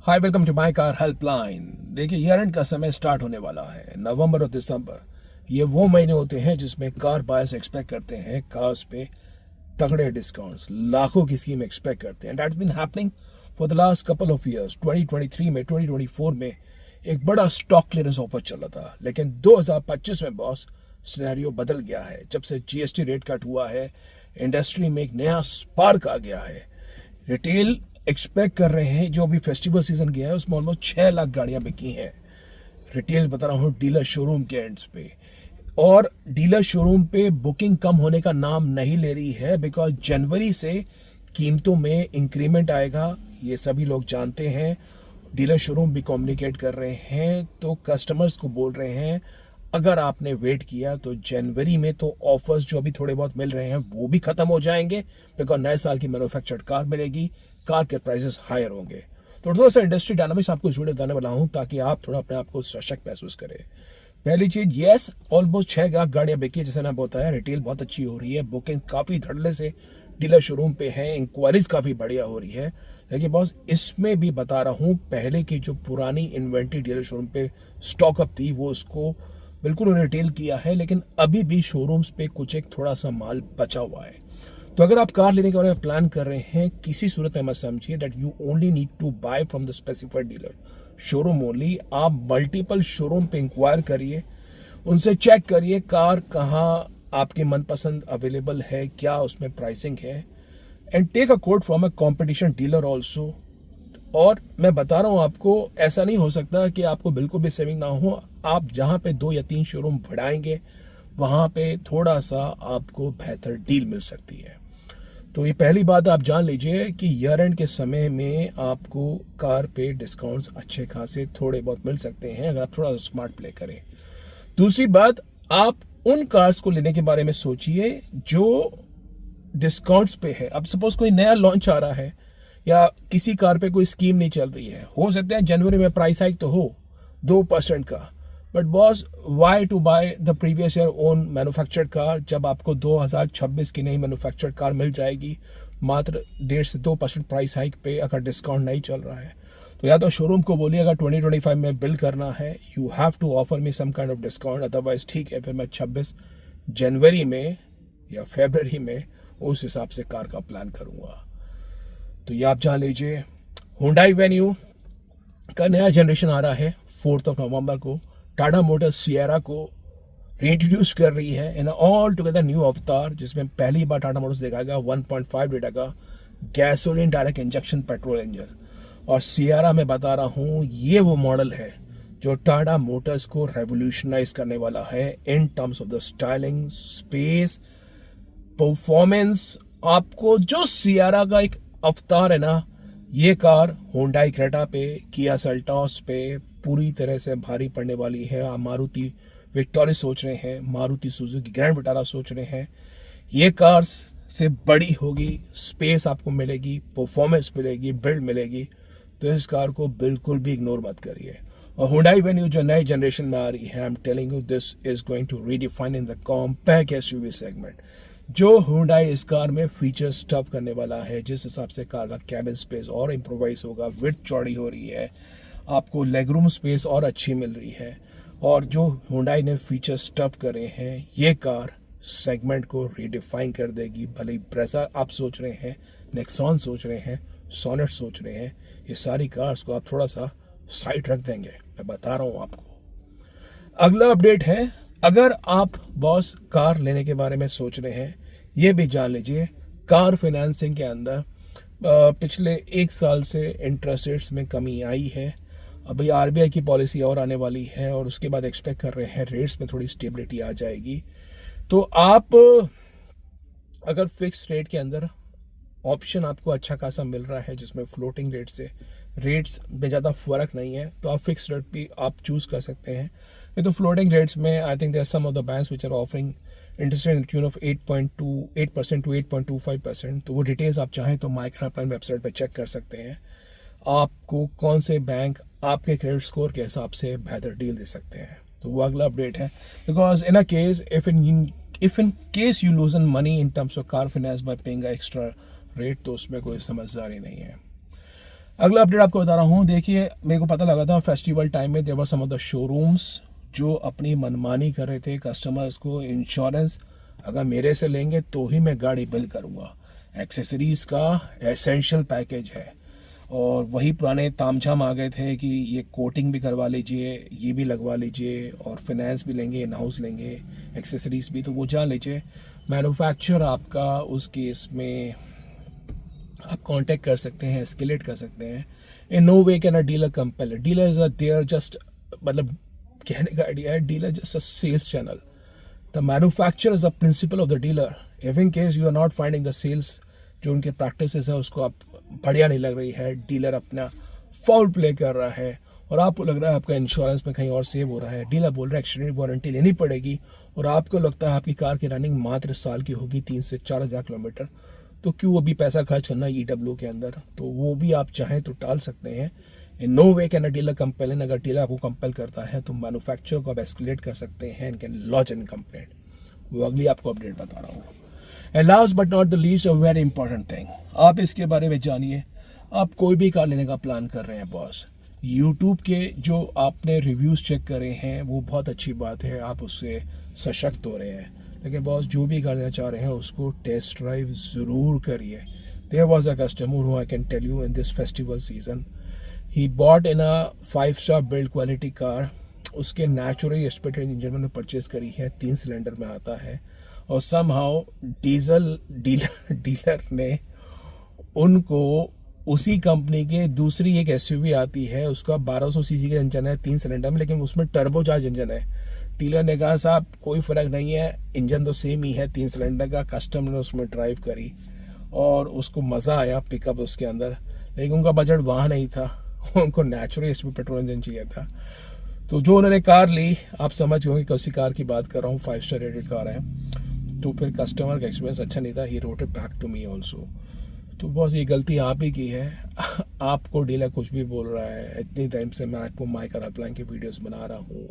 Hi, welcome to my car helpline. देखिए, year end का समय स्टार्ट होने वाला है। नवंबर और दिसंबर ये वो महीने होते हैं जिसमें कार बायर्स एक्सपेक्ट करते हैं कार्स पे तगड़े डिस्काउंट्स, लाखों की स्कीम एक्सपेक्ट करते हैं। That's been happening for the last couple of years. 2023 में, 2024 में एक बड़ा स्टॉक क्लियरेंस ऑफर चल रहा था, लेकिन 2025 में बॉस सिनेरियो बदल गया है। जब से जीएसटी रेट कट हुआ है, इंडस्ट्री में एक नया स्पार्क आ गया है। रिटेल एक्सपेक्ट कर रहे हैं, जो अभी फेस्टिवल सीजन गया है उसमें ऑलमोस्ट 6 लाख गाड़ियां बिकी हैं। रिटेल बता रहा हूँ डीलर शोरूम के एंड्स पे। और डीलर शोरूम पे बुकिंग कम होने का नाम नहीं ले रही है, बिकॉज जनवरी से कीमतों में इंक्रीमेंट आएगा, ये सभी लोग जानते हैं। डीलर शोरूम भी कम्युनिकेट कर रहे हैं, तो कस्टमर्स को बोल रहे हैं अगर आपने वेट किया तो जनवरी में तो ऑफर्स जो अभी थोड़े बहुत मिल रहे हैं वो भी खत्म हो जाएंगे, बिकॉज नए साल की मैन्युफैक्चर्ड कार मिलेगी, कार के प्राइसेस हायर होंगे। तो थोड़ा सा इंडस्ट्री डायनामिक्स आपको इस वीडियो बताने वाला हूँ, ताकि आप थोड़ा अपने आप को सशक्त महसूस करें। पहली चीज, यस, ऑलमोस्ट 6 लाख गाड़ियां बिकी है, जैसे मैंने बताया। रिटेल बहुत अच्छी हो रही है, बुकिंग काफी धड़ल्ले से डीलर शोरूम पे है, इंक्वायरीज काफी बढ़िया हो रही है। लेकिन बॉस, इसमें भी बता रहा हूँ, पहले की जो पुरानी इन्वेंट्री डीलर शोरूम पे स्टॉकअप थी वो उसको बिल्कुल रिटेल किया है, लेकिन अभी भी शोरूम्स पे कुछ एक थोड़ा सा माल बचा हुआ है। तो अगर आप कार लेने के बारे में प्लान कर रहे हैं, किसी सूरत में मत समझिए that you only need to buy from the specified dealer showroom only. आप मल्टीपल शोरूम पे इंक्वायर करिए, उनसे चेक करिए कार कहाँ आपके मनपसंद अवेलेबल है, क्या उसमें प्राइसिंग है, and take a quote from a competition dealer also. और मैं बता रहा हूँ आपको, ऐसा नहीं हो सकता कि आपको बिल्कुल भी सेविंग ना हो। आप जहाँ पे 2 या 3 शोरूम बढ़ाएंगे, वहाँ पे थोड़ा सा आपको बेहतर डील मिल सकती है। तो ये पहली बात आप जान लीजिए कि ईयर एंड के समय में आपको कार पे डिस्काउंट्स अच्छे खासे थोड़े बहुत मिल सकते हैं, अगर आप थोड़ा स्मार्ट प्ले करें। दूसरी बात, आप उन कार्स को लेने के बारे में सोचिए जो डिस्काउंट्स पे है। अब सपोज कोई नया लॉन्च आ रहा है, या किसी कार पे कोई स्कीम नहीं चल रही है, हो सकता है जनवरी में प्राइस हाइक तो हो 2% का, but boss, why to buy the previous year own manufactured car, जब आपको 2026 की नई मैन्युफैक्चर्ड कार मिल जाएगी मात्र 1.5 से 2% प्राइस हाइक पे, अगर डिस्काउंट नहीं चल रहा है। तो या तो शोरूम को बोलिए अगर 2025 में बिल करना है, you have to offer me some kind of discount, otherwise ठीक है, फिर मैं 26 जनवरी में या फरवरी में उस हिसाब से कार का प्लान करूंगा। तो ये आप जान लीजिए। हुंडई वेन्यू का नया जनरेशन आ रहा है 4 नवंबर को। टाटा मोटर्स सियरा को रीइंट्रोड्यूस कर रही है इन ऑल टुगेदर न्यू अवतार, जिसमें पहली बार टाटा मोटर्स दिखाएगा 1.5 लीटर का gasoline direct injection petrol engine. और सियरा में बता रहा हूँ, ये वो मॉडल है जो टाटा मोटर्स को रेवोल्यूशनाइज करने वाला है in terms of the styling, space, performance. आपको जो सियारा का एक अवतार है ना, ये कार होंडाई क्रेटा पे, किया सेल्टॉस पे पूरी तरह से भारी पड़ने वाली है। आप मारुति विक्टोरिया सोच रहे हैं, मारुति सुजुकी ग्रैंड विटारा सोच रहे हैं, ये कार्स से बड़ी होगी, स्पेस आपको मिलेगी, परफॉर्मेंस मिलेगी, बिल्ड मिलेगी। तो इस कार को बिल्कुल भी इग्नोर मत करिए। और हुंडई वेन्यू जो नई जनरेशन में आ रही है, I am telling you, this is going to redefine in the compact SUV segment. जो हुंडई इस कार में फीचर्स स्टफ करने वाला है, जिस हिसाब से कार का कैबिन स्पेस और इम्प्रोवाइज होगा, विड्थ चौड़ी हो रही है, आपको लेगरूम स्पेस और अच्छी मिल रही है, और जो हुंडई ने फीचर्स स्टफ करे हैं, ये कार सेगमेंट को रीडिफाइन कर देगी। भले ब्रेजा आप सोच रहे हैं, नेक्सॉन सोच रहे हैं, सोनेट सोच रहे हैं, ये सारी कार्स को आप थोड़ा सा साइड रख देंगे, मैं बता रहा हूँ आपको। अगला अपडेट है, अगर आप बॉस कार लेने के बारे में सोच रहे हैं, ये भी जान लीजिए कार फाइनेंसिंग के अंदर पिछले 1 साल से इंटरेस्ट रेट्स में कमी आई है। अभी आरबीआई की पॉलिसी और आने वाली है, और उसके बाद एक्सपेक्ट कर रहे हैं रेट्स में थोड़ी स्टेबिलिटी आ जाएगी। तो आप अगर फिक्स रेट के अंदर ऑप्शन आपको अच्छा खासा मिल रहा है, जिसमें फ्लोटिंग रेट से रेट्स में ज़्यादा फर्क नहीं है, तो आप फिक्स रेट भी आप चूज़ कर सकते हैं। ये तो फ्लोटिंग रेट्स में I think there are some of the banks which are offering interest rate in tune of 8.28% to 8.25%। तो वो डिटेल्स आप चाहें तो माई कार हेल्पलाइन वेबसाइट पर चेक कर सकते हैं, आपको कौन से बैंक आपके क्रेडिट स्कोर के हिसाब से बेहतर डील दे सकते हैं। तो वो अगला अपडेट है, because in a case if in case you lose in money in terms of car finance by paying extra rate, तो उसमें कोई समझदारी नहीं है। अगला अपडेट आपको बता रहा हूँ। देखिए, मेरे को पता लगा था फेस्टिवल टाइम में देवर सम ऑफ द शोरूम्स जो अपनी मनमानी कर रहे थे कस्टमर्स को। इंश्योरेंस अगर मेरे से लेंगे तो ही मैं गाड़ी बिल करूँगा, एक्सेसरीज़ का एसेंशियल पैकेज है। और वही पुराने तामझाम आ गए थे कि ये कोटिंग भी करवा लीजिए, ये भी लगवा लीजिए, और फिनेंस भी लेंगे, इन हाउस लेंगे, एक्सेसरीज भी, तो वो जान लीजिए मैन्युफैक्चर आपका उस केस में आप कांटेक्ट कर सकते हैं, एस्केलेट कर सकते हैं। In no way can a dealer compel, dealer is there just, मतलब कहने का आइडिया है dealer just a sales channel. The manufacture is a principal of the dealer. If in case you are not finding the sales जो उनके practice है उसको आप बढ़िया नहीं लग रही है, डीलर अपना फाउल प्ले कर रहा है और आपको लग रहा है आपका इंश्योरेंस में कहीं और सेव हो रहा है, डीलर बोल रहा है एक्सटेंडेड वारंटी लेनी पड़ेगी, और आपको लगता है आपकी कार की रनिंग मात्र साल की होगी 3 से 4 हज़ार किलोमीटर, तो क्यों अभी पैसा खर्च करना EW के अंदर, तो वो भी आप चाहें तो टाल सकते हैं। In no way can a dealer compel, अगर डीलर आपको कंपेल करता है तो मैन्युफैक्चरर को आप एस्केलेट कर सकते हैं and can launch N complaint. वो अगली आपको अपडेट बता रहा हूँ। And last but not the least, a very important thing, आप इसके बारे में जानिए। आप कोई भी कार लेने का प्लान कर रहे हैं बॉस, यूट्यूब के जो आपने रिव्यूज़ चेक करे हैं वो बहुत अच्छी बात है, आप उससे सशक्त हो रहे हैं, लेकिन बॉस जो भी कार लेना चाह रहे हैं उसको टेस्ट ड्राइव ज़रूर करिए। There was a customer who I can tell you in this festival season, he bought in a five star build quality car. उसके नेचुरली एस्पेक्टेड इंजन में परचेज करी है, 3 सिलेंडर में आता है, और समहाउ डीलर ने उनको उसी कंपनी के दूसरी एक एसयूवी आती है, उसका 1200 सीसी का इंजन है 3 सिलेंडर में, लेकिन उसमें टर्बोचार्ज इंजन है। डीलर ने कहा साहब कोई फ़र्क नहीं है, इंजन तो सेम ही है 3 सिलेंडर का। कस्टमर ने उसमें ड्राइव करी और उसको मज़ा आया, पिकअप उसके अंदर, लेकिन उनका बजट वहाँ नहीं था, उनको नेचुरल पेट्रोल इंजन चाहिए था। तो जो उन्होंने कार ली, आप समझ गए कि उसी कार की बात कर रहा हूँ, 5-स्टार रेटेड कार है, तो फिर कस्टमर का एक्सपीरियंस अच्छा नहीं था, he wrote it back to me also. तो बस ये गलती आप ही की है। आपको डीलर कुछ भी बोल रहा है, इतनी टाइम से मैं आपको माई कार हेल्पलाइन की वीडियोस बना रहा हूँ,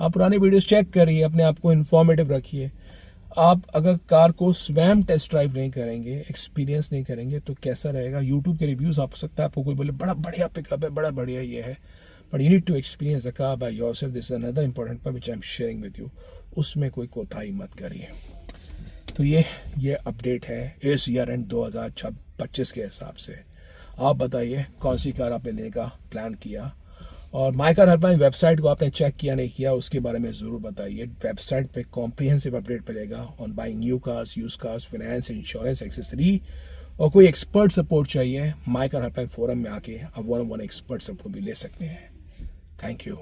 आप पुरानी वीडियोस चेक करिए, अपने आप को इन्फॉर्मेटिव रखिए। आप अगर कार को स्वयं टेस्ट ड्राइव नहीं करेंगे, एक्सपीरियंस नहीं करेंगे, तो कैसा रहेगा। यूट्यूब के रिव्यूज़ आप सकता है आपको कोई बोले बड़ा बढ़िया पिकअप है, बड़ा बढ़िया ये है, but you need to experience the car by yourself. This is another important point which I am sharing with you. उसमें कोई कोताही मत करिए। तो ये अपडेट है इस ईयर एंड 2025 के हिसाब से। आप बताइए कौन सी कार आपने लेने का प्लान किया, और माई कार हेल्पलाइन वेबसाइट को आपने चेक किया नहीं किया, उसके बारे में ज़रूर बताइए। वेबसाइट पे कॉम्प्रिहेंसिव अपडेट मिलेगा on buying new cars, use cars, finance, insurance, accessory, और कोई एक्सपर्ट सपोर्ट चाहिए माई कार हेल्पलाइन फोरम में आके आप 1-on-1 एक्सपर्ट सपोर्ट भी ले सकते हैं। Thank you.